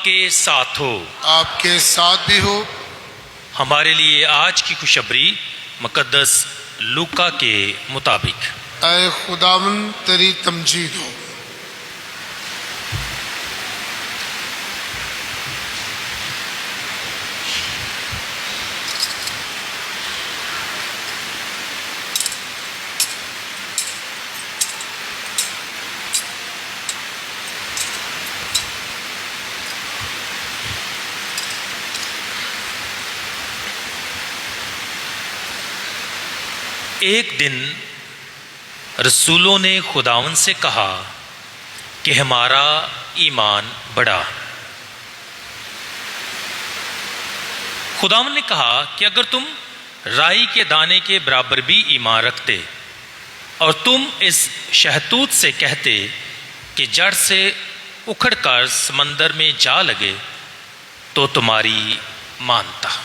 آپ کے ساتھ ہو۔ آپ کے ساتھ بھی ہو۔ ہمارے لیے آج کی خوشخبری مقدس لوکا کے مطابق۔ اے خداوند تیری تمجید ہو۔ ایک دن رسولوں نے خداوند سے کہا کہ ہمارا ایمان بڑھا۔ خداوند نے کہا کہ اگر تم رائی کے دانے کے برابر بھی ایمان رکھتے اور تم اس شہتوت سے کہتے کہ جڑ سے اکھڑ کر سمندر میں جا لگے تو تمہاری مانتا۔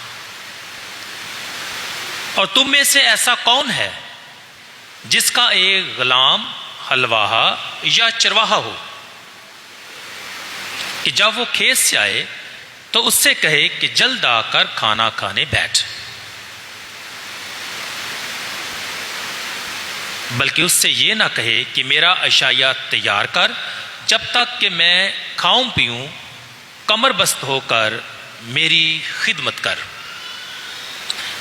اور تم میں سے ایسا کون ہے جس کا ایک غلام حلواہا یا چرواہا ہو کہ جب وہ کھیت سے آئے تو اس سے کہے کہ جلد آ کر کھانا کھانے بیٹھ، بلکہ اس سے یہ نہ کہے کہ میرا عشایہ تیار کر جب تک کہ میں کھاؤں پیوں، کمر بست ہو کر میری خدمت کر،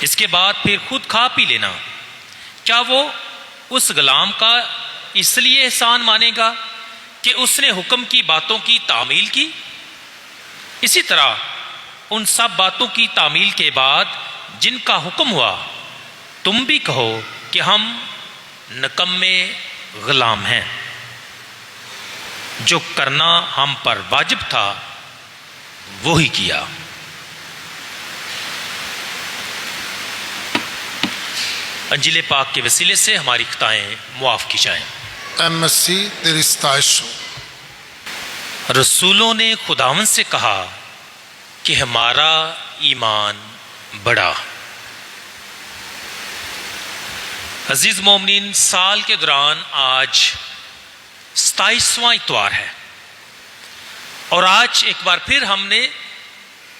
اس کے بعد پھر خود کھا پی لینا۔ کیا وہ اس غلام کا اس لیے احسان مانے گا کہ اس نے حکم کی باتوں کی تعمیل کی؟ اسی طرح ان سب باتوں کی تعمیل کے بعد جن کا حکم ہوا تم بھی کہو کہ ہم نکمے غلام ہیں، جو کرنا ہم پر واجب تھا وہی کیا۔ انجیل پاک کے وسیلے سے ہماری خطائیں معاف کی جائیں۔ اے مسیح تیری ستائش ہو۔ رسولوں نے خداوند سے کہا کہ ہمارا ایمان بڑھا۔ عزیز مومنین، سال کے دوران آج 27واں اتوار ہے اور آج ایک بار پھر ہم نے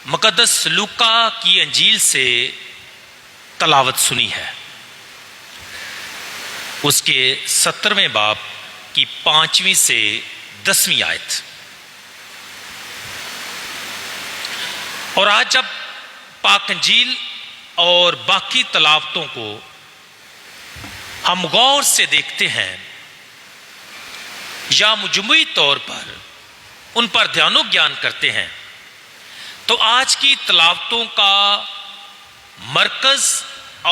مقدس لوکا کی انجیل سے تلاوت سنی ہے، اس کے 17ویں باب کی 5ویں سے 10ویں آیت۔ اور آج جب پاک انجیل اور باقی تلاوتوں کو ہم غور سے دیکھتے ہیں یا مجموعی طور پر ان پر دھیان و گیان کرتے ہیں تو آج کی تلاوتوں کا مرکز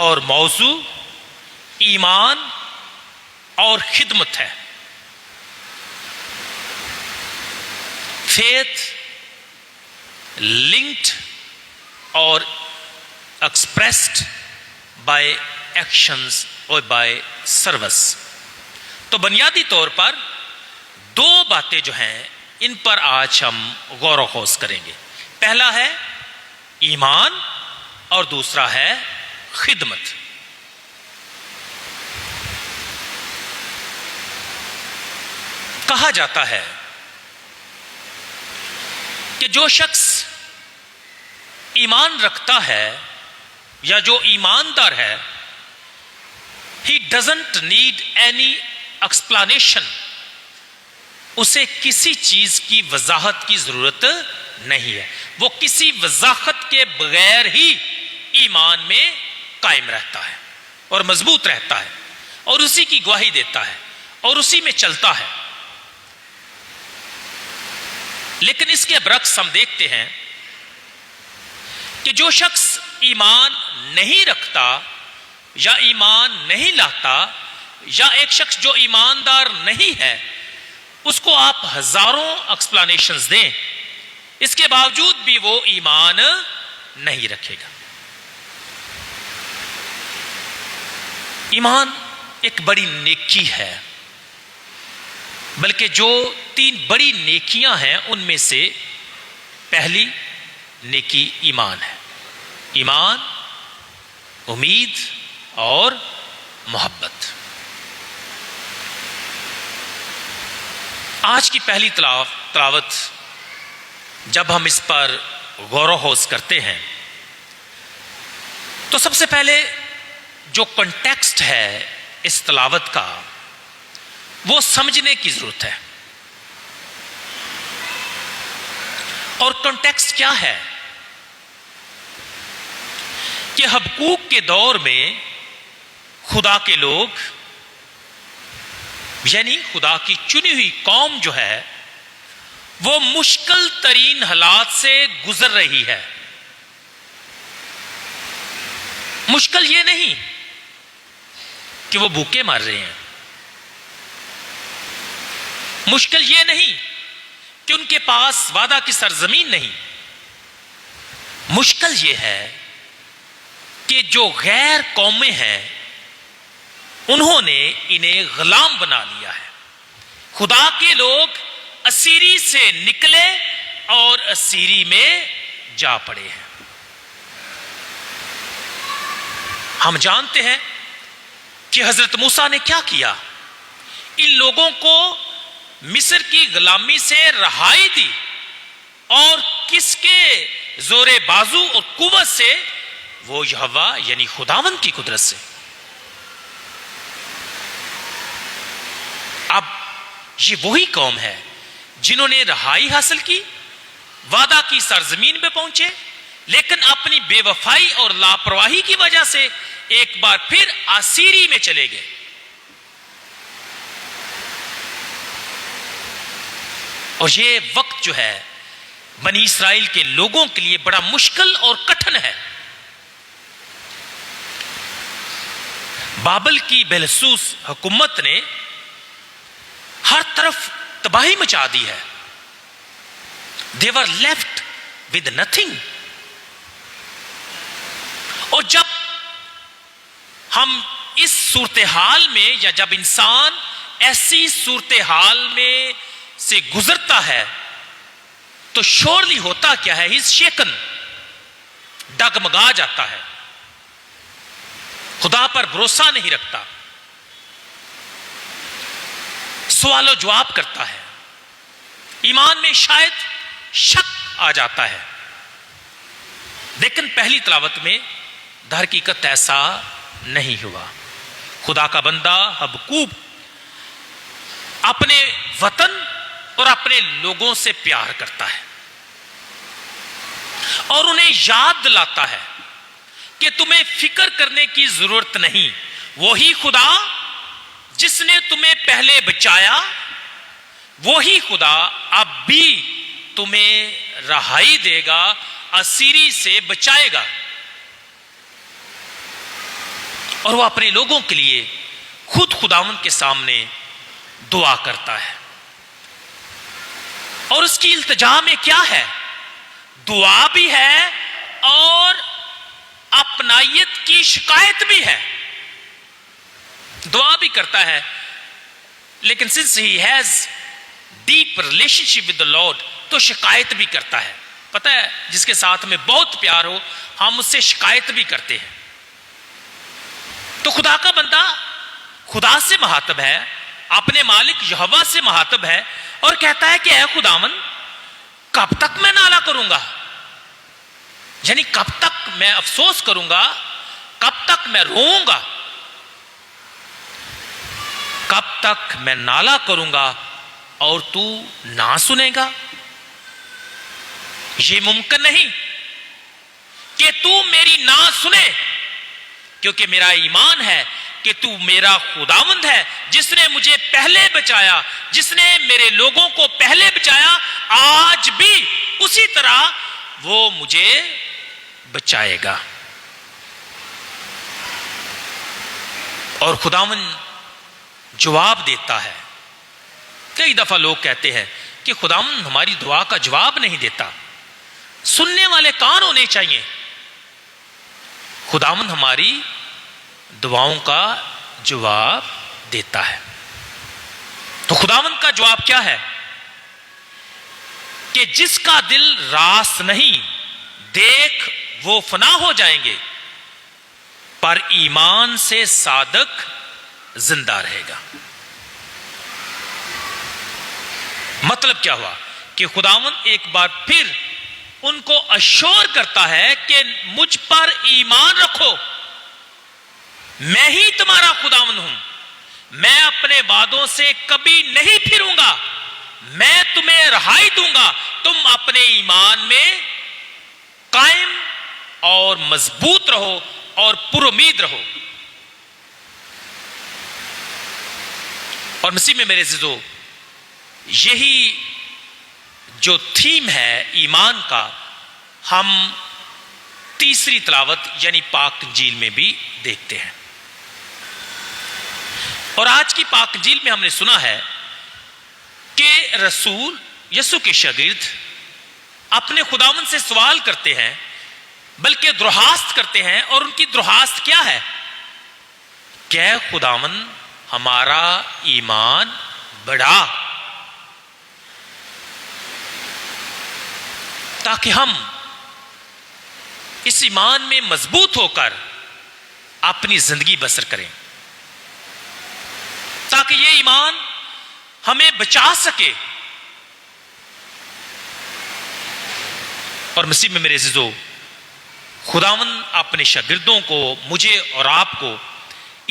اور موضوع ایمان اور خدمت ہے۔ فیتھ لنکڈ اور ایکسپریسڈ بائی ایکشنز اور بائی سروس۔ تو بنیادی طور پر دو باتیں جو ہیں ان پر آج ہم غور و خوض کریں گے۔ پہلا ہے ایمان اور دوسرا ہے خدمت۔ کہا جاتا ہے کہ جو شخص ایمان رکھتا ہے یا جو ایماندار ہے he doesn't need any explanation، اسے کسی چیز کی وضاحت کی ضرورت نہیں ہے، وہ کسی وضاحت کے بغیر ہی ایمان میں قائم رہتا ہے اور مضبوط رہتا ہے اور اسی کی گواہی دیتا ہے اور اسی میں چلتا ہے۔ لیکن اس کے برعکس ہم دیکھتے ہیں کہ جو شخص ایمان نہیں رکھتا یا ایمان نہیں لاتا، یا ایک شخص جو ایماندار نہیں ہے، اس کو آپ ہزاروں ایکسپلینیشنز دیں، اس کے باوجود بھی وہ ایمان نہیں رکھے گا۔ ایمان ایک بڑی نیکی ہے، بلکہ جو 3 بڑی نیکیاں ہیں ان میں سے پہلی نیکی ایمان ہے۔ ایمان، امید اور محبت۔ آج کی پہلی تلاوت جب ہم اس پر غور و خوض کرتے ہیں تو سب سے پہلے جو کنٹیکسٹ ہے اس تلاوت کا وہ سمجھنے کی ضرورت ہے. اور کنٹیکسٹ کیا ہے؟ کہ حبقوق کے دور میں خدا کے لوگ یعنی خدا کی چنی ہوئی قوم جو ہے وہ مشکل ترین حالات سے گزر رہی ہے. مشکل یہ نہیں کہ وہ بھوکے مر رہے ہیں، مشکل یہ نہیں کہ ان کے پاس وعدہ کی سرزمین نہیں، مشکل یہ ہے کہ جو غیر قومیں ہیں انہوں نے انہیں غلام بنا لیا ہے. خدا کے لوگ اسیری سے نکلے اور اسیری میں جا پڑے ہیں. ہم جانتے ہیں کہ حضرت موسیٰ نے کیا کیا، ان لوگوں کو مصر کی غلامی سے رہائی دی اور کس کے زور بازو اور قوت سے؟ وہ یہوہ یعنی خداوند کی قدرت سے. اب یہ وہی قوم ہے جنہوں نے رہائی حاصل کی، وعدہ کی سرزمین پہ پہنچے، لیکن اپنی بے وفائی اور لاپرواہی کی وجہ سے ایک بار پھر اسیری میں چلے گئے. اور یہ وقت جو ہے بنی اسرائیل کے لوگوں کے لیے بڑا مشکل اور کٹھن ہے. بابل کی بلحسوس حکومت نے ہر طرف تباہی مچا دی ہے. They were left with nothing. اور جب ہم اس صورتحال میں یا جب انسان ایسی صورتحال میں سے گزرتا ہے تو شورلی ہوتا کیا ہے؟ He's shaken. ڈگمگا جاتا ہے، خدا پر بھروسہ نہیں رکھتا، سوال و جواب کرتا ہے، ایمان میں شاید شک آ جاتا ہے. لیکن پہلی تلاوت میں در حقیقت ایسا نہیں ہوا. خدا کا بندہ حبقوق اپنے وطن اور اپنے لوگوں سے پیار کرتا ہے اور انہیں یاد دلاتا ہے کہ تمہیں فکر کرنے کی ضرورت نہیں. وہی خدا جس نے تمہیں پہلے بچایا، وہی خدا اب بھی تمہیں رہائی دے گا، اسیری سے بچائے گا. اور وہ اپنے لوگوں کے لیے خود خداوند کے سامنے دعا کرتا ہے. اور اس کی التجا میں کیا ہے؟ دعا بھی ہے اور اپنائیت کی شکایت بھی ہے. دعا بھی کرتا ہے لیکن since he has deep relationship with the Lord تو شکایت بھی کرتا ہے. پتہ ہے جس کے ساتھ ہمیں بہت پیار ہو ہم اس سے شکایت بھی کرتے ہیں. تو خدا کا بندہ خدا سے مخاطب ہے، اپنے مالک یہوہ سے مخاطب ہے اور کہتا ہے کہ اے خداوند کب تک میں نالا کروں گا؟ یعنی کب تک میں افسوس کروں گا، کب تک میں روؤں گا، کب تک میں نالا کروں گا اور تو نہ سنے گا؟ یہ ممکن نہیں کہ تو میری نہ سنے، کیونکہ میرا ایمان ہے کہ تو میرا خداوند ہے جس نے مجھے پہلے بچایا، جس نے میرے لوگوں کو پہلے بچایا، آج بھی اسی طرح وہ مجھے بچائے گا. اور خداوند جواب دیتا ہے. کئی دفعہ لوگ کہتے ہیں کہ خداوند ہماری دعا کا جواب نہیں دیتا، سننے والے کان ہونے چاہیے. خداوند ہماری دعاؤں کا جواب دیتا ہے. تو خداوند کا جواب کیا ہے؟ کہ جس کا دل راست نہیں دیکھ وہ فنا ہو جائیں گے، پر ایمان سے صادق زندہ رہے گا. مطلب کیا ہوا؟ کہ خداوند ایک بار پھر ان کو اشور کرتا ہے کہ مجھ پر ایمان رکھو، میں ہی تمہارا خداوند ہوں، میں اپنے وعدوں سے کبھی نہیں پھروں گا، میں تمہیں رہائی دوں گا، تم اپنے ایمان میں قائم اور مضبوط رہو اور پر امید رہو۔ اور مسیح میں میرے عزیزو، یہی جو تھیم ہے ایمان کا، ہم تیسری تلاوت یعنی پاک انجیل میں بھی دیکھتے ہیں۔ اور آج کی پاک انجیل میں ہم نے سنا ہے کہ رسول یسوع کے شاگرد اپنے خداوند سے سوال کرتے ہیں، بلکہ درخواست کرتے ہیں، اور ان کی درخواست کیا ہے کہ اے خداوند ہمارا ایمان بڑھا تاکہ ہم اس ایمان میں مضبوط ہو کر اپنی زندگی بسر کریں، تاکہ یہ ایمان ہمیں بچا سکے۔ اور مسیح میں میرے عزیزو، خداوند اپنے شاگردوں کو، مجھے اور آپ کو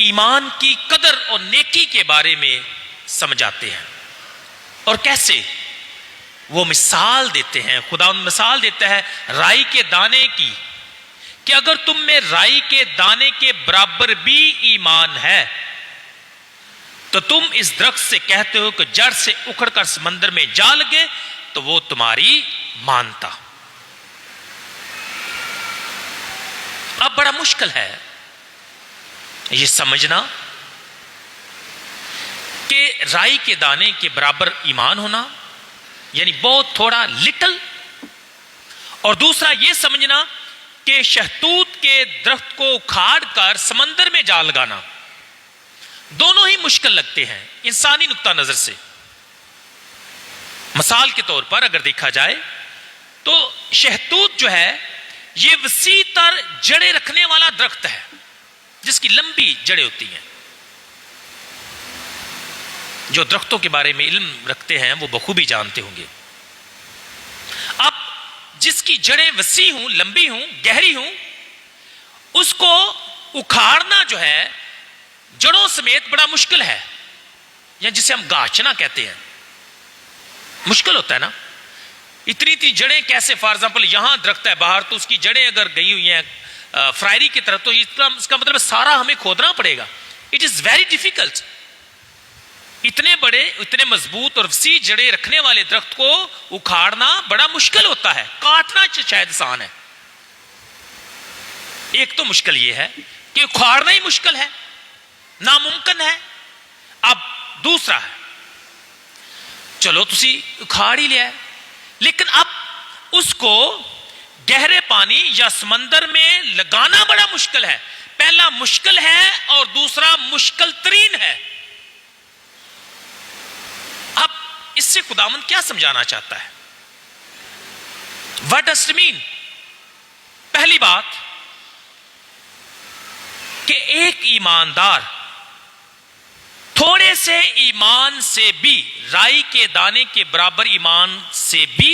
ایمان کی قدر اور نیکی کے بارے میں سمجھاتے ہیں۔ اور کیسے؟ وہ مثال دیتے ہیں، خداوند مثال دیتا ہے رائی کے دانے کی، کہ اگر تم میں رائی کے دانے کے برابر بھی ایمان ہے تو تم اس درخت سے کہتے ہو کہ جڑ سے اکھڑ کر سمندر میں جا لگے تو وہ تمہاری مانتا۔ اب بڑا مشکل ہے یہ سمجھنا کہ رائی کے دانے کے برابر ایمان ہونا یعنی بہت تھوڑا لٹل، اور دوسرا یہ سمجھنا کہ شہتوت کے درخت کو اکھاڑ کر سمندر میں جا لگانا، دونوں ہی مشکل لگتے ہیں انسانی نقطہ نظر سے۔ مثال کے طور پر اگر دیکھا جائے تو شہتوت جو ہے یہ وسیع تر جڑیں رکھنے والا درخت ہے جس کی لمبی جڑیں ہوتی ہیں۔ جو درختوں کے بارے میں علم رکھتے ہیں وہ بخوبی جانتے ہوں گے۔ اب جس کی جڑیں وسیع ہوں، لمبی ہوں، گہری ہوں، اس کو اکھاڑنا جو ہے جڑوں سمیت بڑا مشکل ہے، یا جسے ہم گاچنا کہتے ہیں، مشکل ہوتا ہے نا۔ اتنی جڑیں کیسے؟ فار ایگزامپل یہاں درخت ہے باہر، تو اس کی جڑیں اگر گئی ہوئی ہیں فرائری کی طرف، تو اس کا مطلب سارا ہمیں کھودنا پڑے گا۔ It is very difficult. اتنے بڑے، اتنے مضبوط اور وسیع جڑیں رکھنے والے درخت کو اکھاڑنا بڑا مشکل ہوتا ہے، کاٹنا شاید آسان ہے۔ ایک تو مشکل یہ ہے کہ اکھاڑنا ہی مشکل ہے، ناممکن ہے۔ اب دوسرا ہے، چلو تسی اکھاڑ ہی لیا ہے، لیکن اب اس کو گہرے پانی یا سمندر میں لگانا بڑا مشکل ہے۔ پہلا مشکل ہے اور دوسرا مشکل ترین ہے۔ اب اس سے خداوند کیا سمجھانا چاہتا ہے؟ What does it mean؟ پہلی بات کہ ایک ایماندار تھوڑے سے ایمان سے بھی، رائی کے دانے کے برابر ایمان سے بھی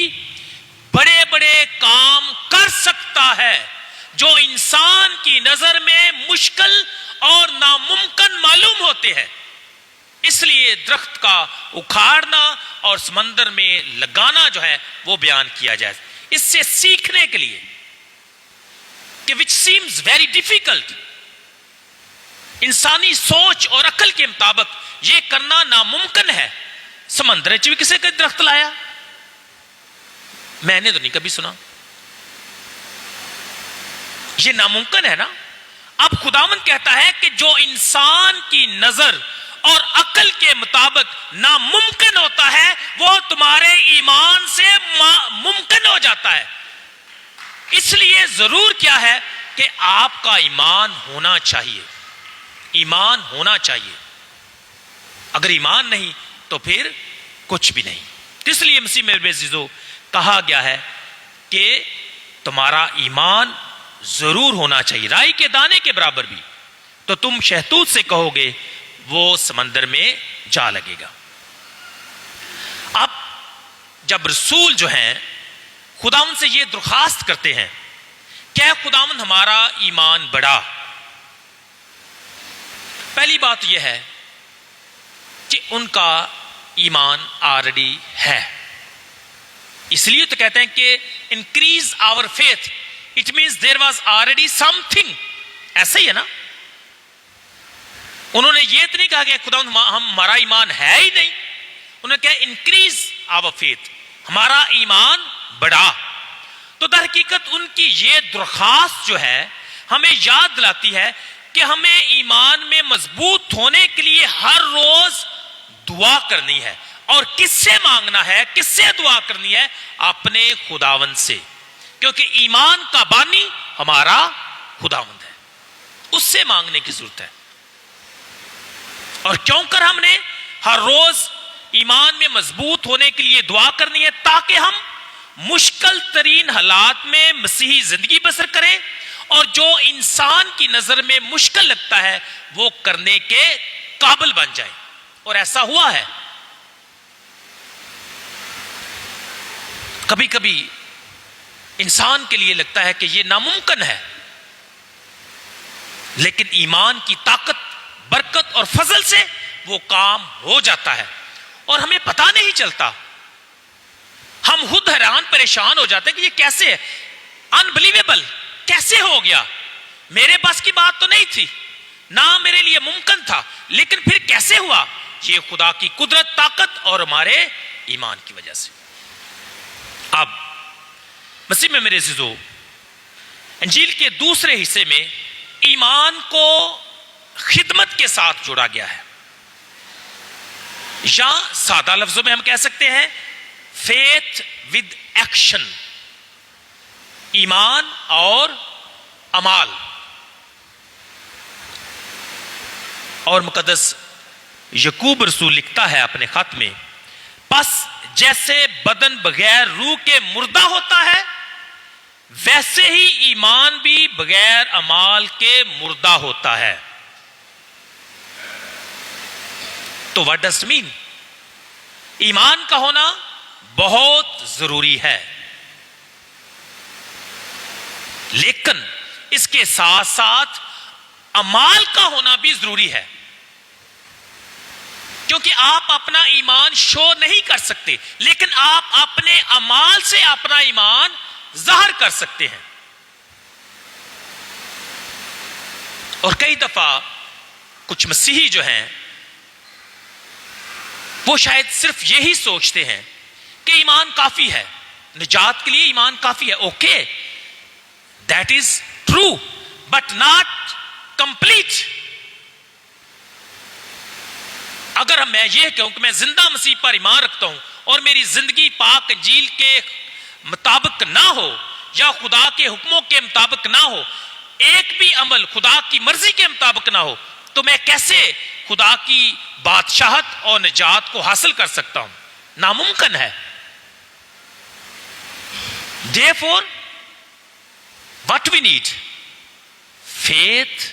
بڑے بڑے کام کر سکتا ہے جو انسان کی نظر میں مشکل اور ناممکن معلوم ہوتے ہیں۔ اس لیے درخت کا اکھاڑنا اور سمندر میں لگانا جو ہے وہ بیان کیا جائے، اس سے سیکھنے کے لیے کہ which seems very difficult، انسانی سوچ اور عقل کے مطابق یہ کرنا ناممکن ہے۔ سمندر بھی کسی کا درخت لایا؟ میں نے تو نہیں کبھی سنا، یہ ناممکن ہے نا۔ اب خداوند کہتا ہے کہ جو انسان کی نظر اور عقل کے مطابق ناممکن ہوتا ہے وہ تمہارے ایمان سے ممکن ہو جاتا ہے۔ اس لیے ضرور کیا ہے کہ آپ کا ایمان ہونا چاہیے، ایمان ہونا چاہیے۔ اگر ایمان نہیں تو پھر کچھ بھی نہیں۔ اس لیے مسیح میرے عزیزو کہا گیا ہے کہ تمہارا ایمان ضرور ہونا چاہیے، رائی کے دانے کے برابر بھی، تو تم شہتوت سے کہو گے وہ سمندر میں جا لگے گا۔ اب جب رسول جو ہیں خداوند سے یہ درخواست کرتے ہیں کہ اے خداوند ہمارا ایمان بڑھا، پہلی بات یہ ہے کہ ان کا ایمان آلریڈی ہے. اس لیے تو کہتے ہیں کہ increase our faith, it means there was already something. ایسا ہی ہے نا، انہوں نے یہ تو نہیں کہا کہ خداوند ہمارا ایمان ہے ہی نہیں، انہوں نے کہا انکریز آور فیتھ، ہمارا ایمان بڑھا. تو در حقیقت ان کی یہ درخواست جو ہے ہمیں یاد دلاتی ہے کہ ہمیں ایمان میں مضبوط ہونے کے لیے ہر روز دعا کرنی ہے. اور کس سے مانگنا ہے، کس سے دعا کرنی ہے؟ اپنے خداوند سے، کیونکہ ایمان کا بانی ہمارا خداوند ہے، اس سے مانگنے کی ضرورت ہے. اور کیوں کر ہم نے ہر روز ایمان میں مضبوط ہونے کے لیے دعا کرنی ہے؟ تاکہ ہم مشکل ترین حالات میں مسیحی زندگی بسر کریں اور جو انسان کی نظر میں مشکل لگتا ہے وہ کرنے کے قابل بن جائیں. اور ایسا ہوا ہے. کبھی کبھی انسان کے لیے لگتا ہے کہ یہ ناممکن ہے، لیکن ایمان کی طاقت، برکت اور فضل سے وہ کام ہو جاتا ہے اور ہمیں پتہ نہیں چلتا. ہم خود حیران پریشان ہو جاتے ہیں کہ یہ کیسے ہے، انبلیویبل، کیسے ہو گیا؟ میرے بس کی بات تو نہیں تھی، نہ میرے لیے ممکن تھا، لیکن پھر کیسے ہوا؟ یہ خدا کی قدرت، طاقت اور ہمارے ایمان کی وجہ سے. اب مسیح میں میرے عزیزو، انجیل کے دوسرے حصے میں ایمان کو خدمت کے ساتھ جوڑا گیا ہے، یا سادہ لفظوں میں ہم کہہ سکتے ہیں فیتھ ود ایکشن، ایمان اور عمال. اور مقدس یعقوب رسول لکھتا ہے اپنے خط میں، پس جیسے بدن بغیر روح کے مردہ ہوتا ہے، ویسے ہی ایمان بھی بغیر اعمال کے مردہ ہوتا ہے. تو what does it mean؟ ایمان کا ہونا بہت ضروری ہے، لیکن اس کے ساتھ ساتھ اعمال کا ہونا بھی ضروری ہے، کیونکہ آپ اپنا ایمان شو نہیں کر سکتے، لیکن آپ اپنے اعمال سے اپنا ایمان ظاہر کر سکتے ہیں. اور کئی دفعہ کچھ مسیحی جو ہیں وہ شاید صرف یہی سوچتے ہیں کہ ایمان کافی ہے، نجات کے لیے ایمان کافی ہے. Okay, that is true but not complete. اگر میں یہ کہوں کہ میں زندہ مسیح پر ایمان رکھتا ہوں اور میری زندگی پاک انجیل کے مطابق نہ ہو یا خدا کے حکموں کے مطابق نہ ہو، ایک بھی عمل خدا کی مرضی کے مطابق نہ ہو، تو میں کیسے خدا کی بادشاہت اور نجات کو حاصل کر سکتا ہوں؟ ناممکن ہے. Therefore, what we need? Faith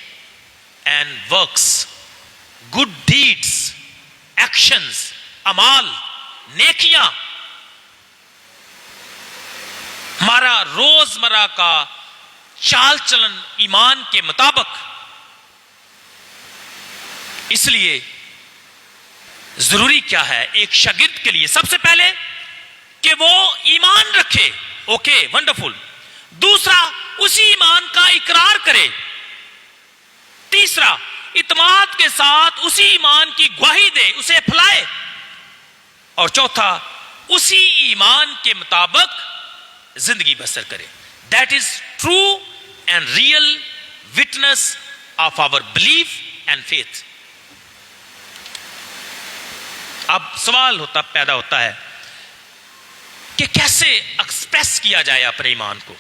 and works, good deeds, actions, عمال، نیکیاں. ہمارا روزمرہ کا چال چلن ایمان کے مطابق. اس لیے ضروری کیا ہے ایک شاگرد کے لیے؟ سب سے پہلے کہ وہ ایمان رکھے. Okay, wonderful. دوسرا، اسی ایمان کا اقرار کرے. تیسرا، اعتماد کے ساتھ اسی ایمان کی گواہی دے، اسے پھیلائے. اور چوتھا، اسی ایمان کے مطابق زندگی بسر کرے. That is true and real witness of our belief and faith. اب سوال پیدا ہوتا ہے کہ کیسے ایکسپریس کیا جائے اپنے ایمان کو،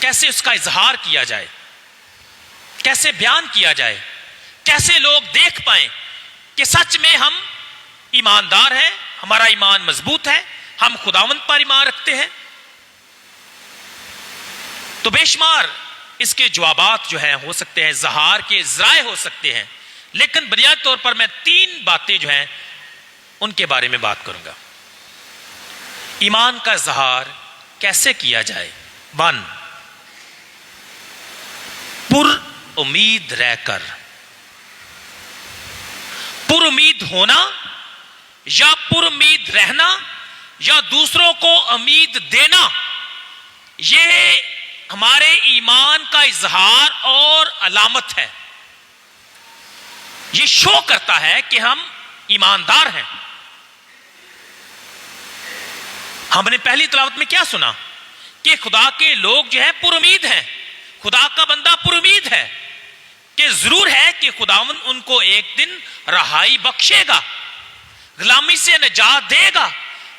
کیسے اس کا اظہار کیا جائے، کیسے بیان کیا جائے، کیسے لوگ دیکھ پائیں کہ سچ میں ہم ایماندار ہیں، ہمارا ایمان مضبوط ہے، ہم خداوند پر ایمان رکھتے ہیں. تو بے شمار اس کے جوابات جو ہیں ہو سکتے ہیں، اظہار کے ذرائع ہو سکتے ہیں، لیکن بنیادی طور پر میں 3 باتیں جو ہیں ان کے بارے میں بات کروں گا. ایمان کا اظہار کیسے کیا جائے؟ 1. پر امید رہ کر. پر امید ہونا یا پر امید رہنا یا دوسروں کو امید دینا، یہ ہمارے ایمان کا اظہار اور علامت ہے. یہ شو کرتا ہے کہ ہم ایماندار ہیں. ہم نے پہلی تلاوت میں کیا سنا کہ خدا کے لوگ جو ہے پر امید ہیں. خدا کا بندہ پر امید ہے کہ ضرور ہے کہ خداوند ان کو ایک دن رہائی بخشے گا، غلامی سے نجات دے گا،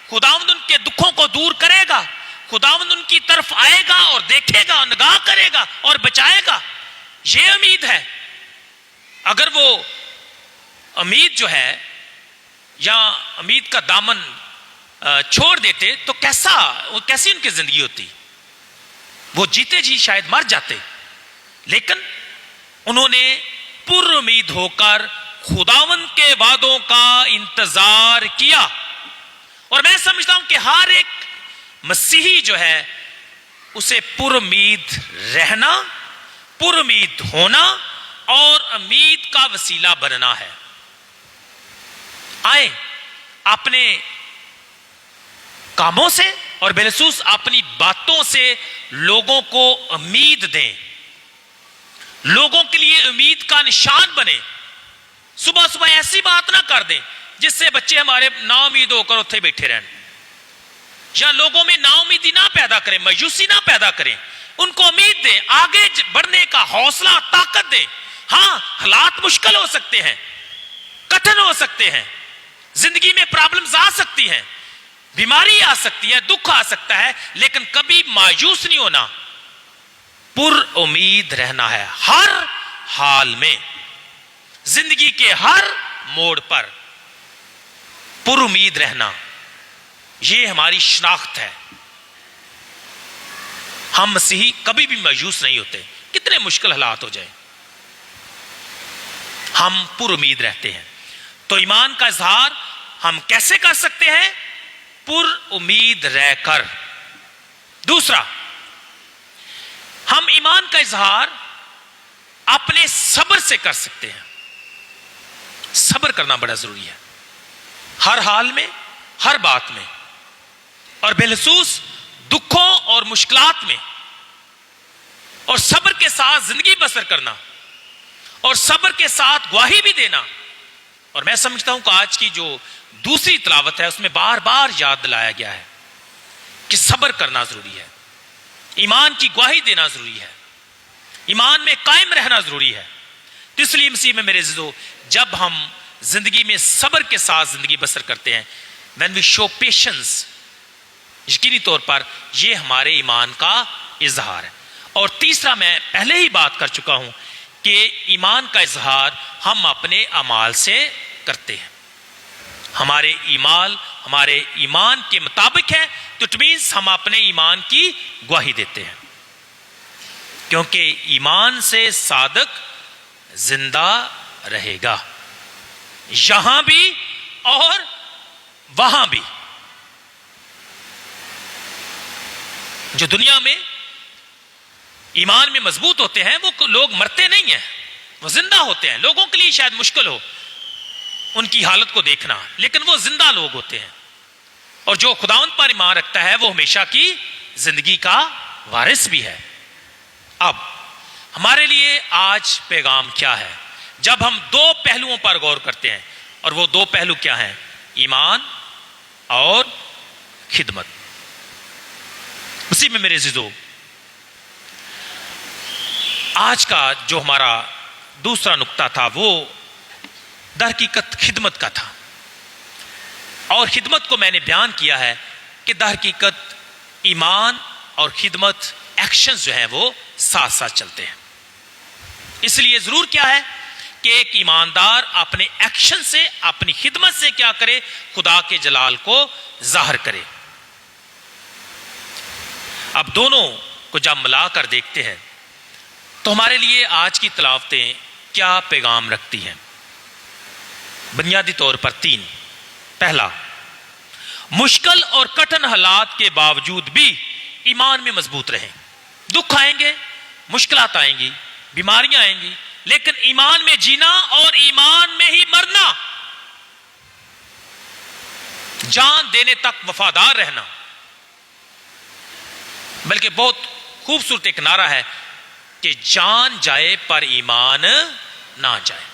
خداوند ان کے دکھوں کو دور کرے گا، خداوند ان کی طرف آئے گا اور دیکھے گا، نگاہ کرے گا اور بچائے گا. یہ امید ہے. اگر وہ امید جو ہے یا امید کا دامن چھوڑ دیتے تو کیسی ان کی زندگی ہوتی؟ وہ جیتے جی شاید مر جاتے. لیکن انہوں نے پر امید ہو کر خداوند کے وعدوں کا انتظار کیا. اور میں سمجھتا ہوں کہ ہر ایک مسیحی جو ہے اسے پر امید رہنا، پر امید ہونا اور امید کا وسیلہ بننا ہے. آئیں اپنے کاموں سے اور بالخصوص اپنی باتوں سے لوگوں کو امید دیں، لوگوں کے لیے امید کا نشان بنے. صبح صبح ایسی بات نہ کر دیں جس سے بچے ہمارے نا امید ہو کر اتنے بیٹھے رہن، یا لوگوں میں نا امیدی نہ پیدا کریں، مایوسی نہ پیدا کریں. ان کو امید دیں، آگے بڑھنے کا حوصلہ، طاقت دیں. ہاں حالات مشکل ہو سکتے ہیں، کٹھن ہو سکتے ہیں، زندگی میں پرابلمز آ سکتی ہیں، بیماری آ سکتی ہے، دکھ آ سکتا ہے، لیکن کبھی مایوس نہیں ہونا. پر امید رہنا ہے ہر حال میں، زندگی کے ہر موڑ پر پر امید رہنا. یہ ہماری شناخت ہے. ہم مسیحی کبھی بھی مایوس نہیں ہوتے، کتنے مشکل حالات ہو جائیں، ہم پر امید رہتے ہیں. تو ایمان کا اظہار ہم کیسے کر سکتے ہیں؟ پر امید رہ کر. دوسرا، ہم ایمان کا اظہار اپنے صبر سے کر سکتے ہیں. صبر کرنا بڑا ضروری ہے ہر حال میں، ہر بات میں، اور بالخصوص دکھوں اور مشکلات میں. اور صبر کے ساتھ زندگی بسر کرنا اور صبر کے ساتھ گواہی بھی دینا. اور میں سمجھتا ہوں کہ آج کی جو دوسری تلاوت ہے اس میں بار بار یاد دلایا گیا ہے کہ صبر کرنا ضروری ہے، ایمان کی گواہی دینا ضروری ہے، ایمان میں قائم رہنا ضروری ہے. تو اس لیے مسیح میں میرے عزیزو، جب ہم زندگی میں صبر کے ساتھ زندگی بسر کرتے ہیں، when we show patience، یقینی طور پر یہ ہمارے ایمان کا اظہار ہے. اور تیسرا، میں پہلے ہی بات کر چکا ہوں کہ ایمان کا اظہار ہم اپنے اعمال سے کرتے ہیں. ہمارے ایمان کے مطابق ہے تو اٹ مینس ہم اپنے ایمان کی گواہی دیتے ہیں، کیونکہ ایمان سے صادق زندہ رہے گا، یہاں بھی اور وہاں بھی. جو دنیا میں ایمان میں مضبوط ہوتے ہیں وہ لوگ مرتے نہیں ہیں، وہ زندہ ہوتے ہیں. لوگوں کے لیے شاید مشکل ہو ان کی حالت کو دیکھنا، لیکن وہ زندہ لوگ ہوتے ہیں. اور جو خداوند پر ایمان رکھتا ہے وہ ہمیشہ کی زندگی کا وارث بھی ہے. اب ہمارے لیے آج پیغام کیا ہے جب ہم دو پہلوؤں پر غور کرتے ہیں؟ اور وہ دو پہلو کیا ہیں؟ ایمان اور خدمت. اسی میں میرے عزیزو، آج کا جو ہمارا دوسرا نقطہ تھا وہ در حقیقت خدمت کا تھا. اور خدمت کو میں نے بیان کیا ہے کہ در حقیقت ایمان اور خدمت ایکشنز جو ہیں وہ ساتھ ساتھ چلتے ہیں. اس لیے ضرور کیا ہے کہ ایک ایماندار اپنے ایکشن سے، اپنی خدمت سے کیا کرے؟ خدا کے جلال کو ظاہر کرے. اب دونوں کو جب ملا کر دیکھتے ہیں تو ہمارے لیے آج کی تلاوتیں کیا پیغام رکھتی ہیں؟ بنیادی طور پر تین. پہلا، مشکل اور کٹھن حالات کے باوجود بھی ایمان میں مضبوط رہیں. دکھ آئیں گے، مشکلات آئیں گی، بیماریاں آئیں گی، لیکن ایمان میں جینا اور ایمان میں ہی مرنا، جان دینے تک وفادار رہنا. بلکہ بہت خوبصورت ایک نعرہ ہے کہ جان جائے پر ایمان نہ جائے.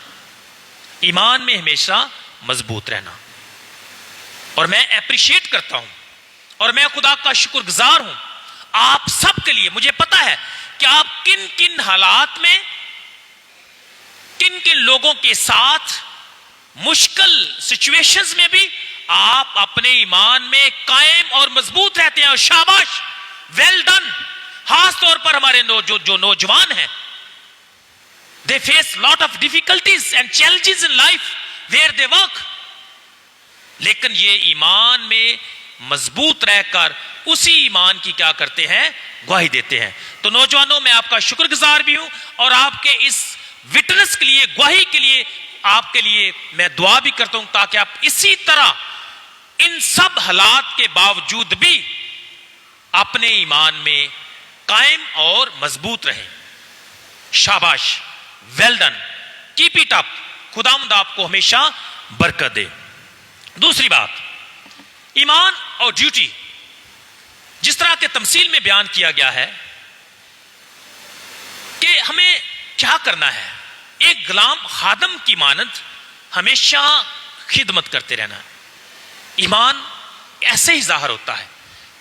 ایمان میں ہمیشہ مضبوط رہنا. اور میں اپریشیٹ کرتا ہوں اور میں خدا کا شکر گزار ہوں آپ سب کے لیے. مجھے پتا ہے کہ آپ کن کن حالات میں، کن کن لوگوں کے ساتھ، مشکل سچویشنز میں بھی آپ اپنے ایمان میں قائم اور مضبوط رہتے ہیں. اور شاباش، ویل ڈن. خاص طور پر ہمارے جو نوجوان ہیں، they face lot of difficulties and challenges in life where they work. لیکن یہ ایمان میں مضبوط رہ کر اسی ایمان کی کیا کرتے ہیں؟ گواہی دیتے ہیں. تو نوجوانوں، میں آپ کا شکر گزار بھی ہوں اور آپ کے اس وٹنس کے لیے، گواہی کے لیے آپ کے لیے میں دعا بھی کرتا ہوں تاکہ آپ اسی طرح ان سب حالات کے باوجود بھی اپنے ایمان میں قائم اور مضبوط رہیں. شاباش، well done, keep it up. خداوند آپ کو ہمیشہ برکت دے. دوسری بات، ایمان اور ڈیوٹی جس طرح کے تمثیل میں بیان کیا گیا ہے کہ ہمیں کیا کرنا ہے. ایک غلام خادم کی مانند ہمیشہ خدمت کرتے رہنا ہے. ایمان ایسے ہی ظاہر ہوتا ہے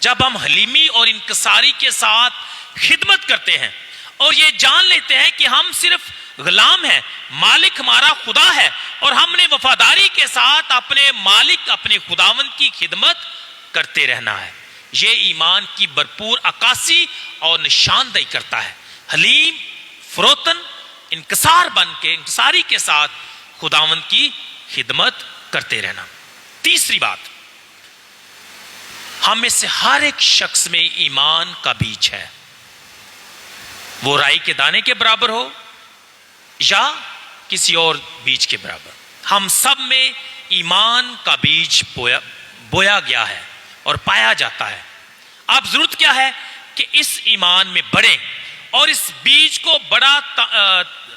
جب ہم حلیمی اور انکساری کے ساتھ خدمت کرتے ہیں اور یہ جان لیتے ہیں کہ ہم صرف غلام ہیں، مالک ہمارا خدا ہے، اور ہم نے وفاداری کے ساتھ اپنے مالک، اپنے خداوند کی خدمت کرتے رہنا ہے. یہ ایمان کی بھرپور عکاسی اور نشاندہی کرتا ہے. حلیم، فروتن، انکساری کے ساتھ خداوند کی خدمت کرتے رہنا. تیسری بات، ہم میں سے ہر ایک شخص میں ایمان کا بیج ہے. وہ رائی کے دانے کے برابر ہو یا کسی اور بیج کے برابر، ہم سب میں ایمان کا بیج بویا گیا ہے اور پایا جاتا ہے. اب ضرورت کیا ہے کہ اس ایمان میں بڑھیں اور اس بیج کو بڑا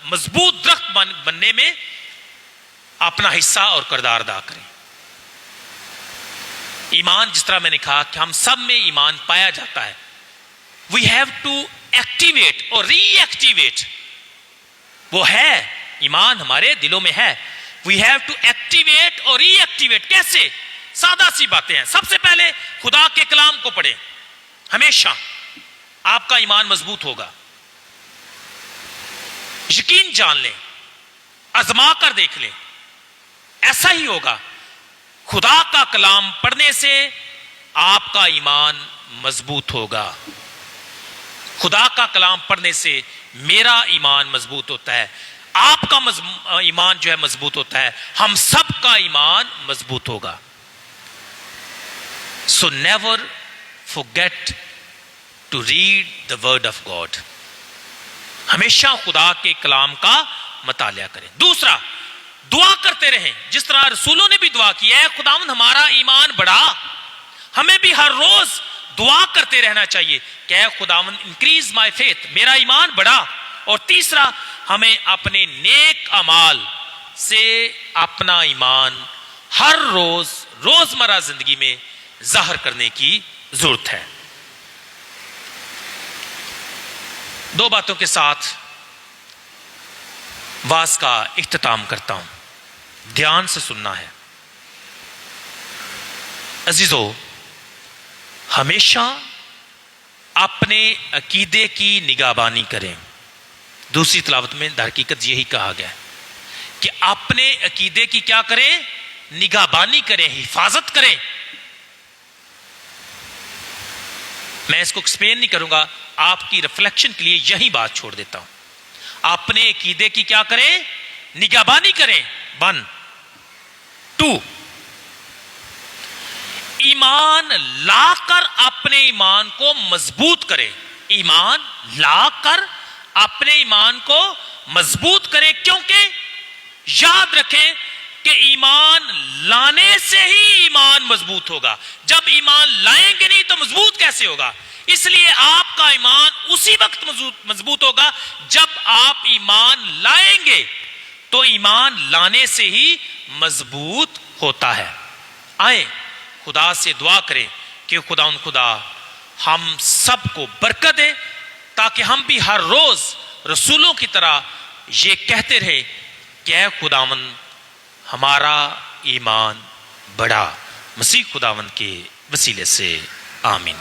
مضبوط درخت بننے میں اپنا حصہ اور کردار ادا کریں. ایمان، جس طرح میں نے کہا کہ ہم سب میں ایمان پایا جاتا ہے. وی ہیو ٹو ایکٹیویٹ اور ری ایکٹیویٹ. وہ ہے، ایمان ہمارے دلوں میں ہے. وی ہیو ٹو ایکٹیویٹ اور ری ایکٹیویٹ. کیسے؟ سادہ سی باتیں ہیں. سب سے پہلے خدا کے کلام کو پڑھیں. ہمیشہ آپ کا ایمان مضبوط ہوگا. یقین جان لیں، آزما کر دیکھ لیں، ایسا ہی ہوگا. خدا کا کلام پڑھنے سے آپ کا ایمان مضبوط ہوگا. خدا کا کلام پڑھنے سے میرا ایمان مضبوط ہوتا ہے، آپ کا ایمان جو ہے مضبوط ہوتا ہے، ہم سب کا ایمان مضبوط ہوگا. So never forget to read the word of God. ہمیشہ خدا کے کلام کا مطالعہ کریں. دوسرا، دعا کرتے رہیں جس طرح رسولوں نے بھی دعا کی. اے خداوند ہمارا ایمان بڑھا. ہمیں بھی ہر روز دعا کرتے رہنا چاہیے کہ اے خداوند انکریز مائی فیتھ، میرا ایمان بڑھا. اور تیسرا، ہمیں اپنے نیک اعمال سے اپنا ایمان ہر روز روزمرہ زندگی میں ظاہر کرنے کی ضرورت ہے. دو باتوں کے ساتھ واز کا اختتام کرتا ہوں. دھیان سے سننا ہے. عزیزو، ہمیشہ اپنے عقیدے کی نگہبانی کریں. دوسری تلاوت میں در حقیقت یہی کہا گیا ہے کہ اپنے عقیدے کی کیا کریں؟ نگہبانی کریں، حفاظت کریں. میں اس کو ایکسپلین نہیں کروں گا، آپ کی ریفلیکشن کے لیے یہی بات چھوڑ دیتا ہوں. اپنے عقیدے کی کیا کریں؟ نگہبانی کریں. 1 2 ایمان لا کر اپنے ایمان کو مضبوط کریں. ایمان لا کر اپنے ایمان کو مضبوط کریں، کیونکہ یاد رکھیں کہ ایمان لانے سے ہی ایمان مضبوط ہوگا. جب ایمان لائیں گے نہیں تو مضبوط کیسے ہوگا؟ اس لیے آپ کا ایمان اسی وقت مضبوط ہوگا جب آپ ایمان لائیں گے. تو ایمان لانے سے ہی مضبوط ہوتا ہے. آئیں خدا سے دعا کریں کہ خدا ہم سب کو برکت دے تاکہ ہم بھی ہر روز رسولوں کی طرح یہ کہتے رہے کہ اے خداوند ہمارا ایمان بڑھا. مسیح خداوند کے وسیلے سے آمین.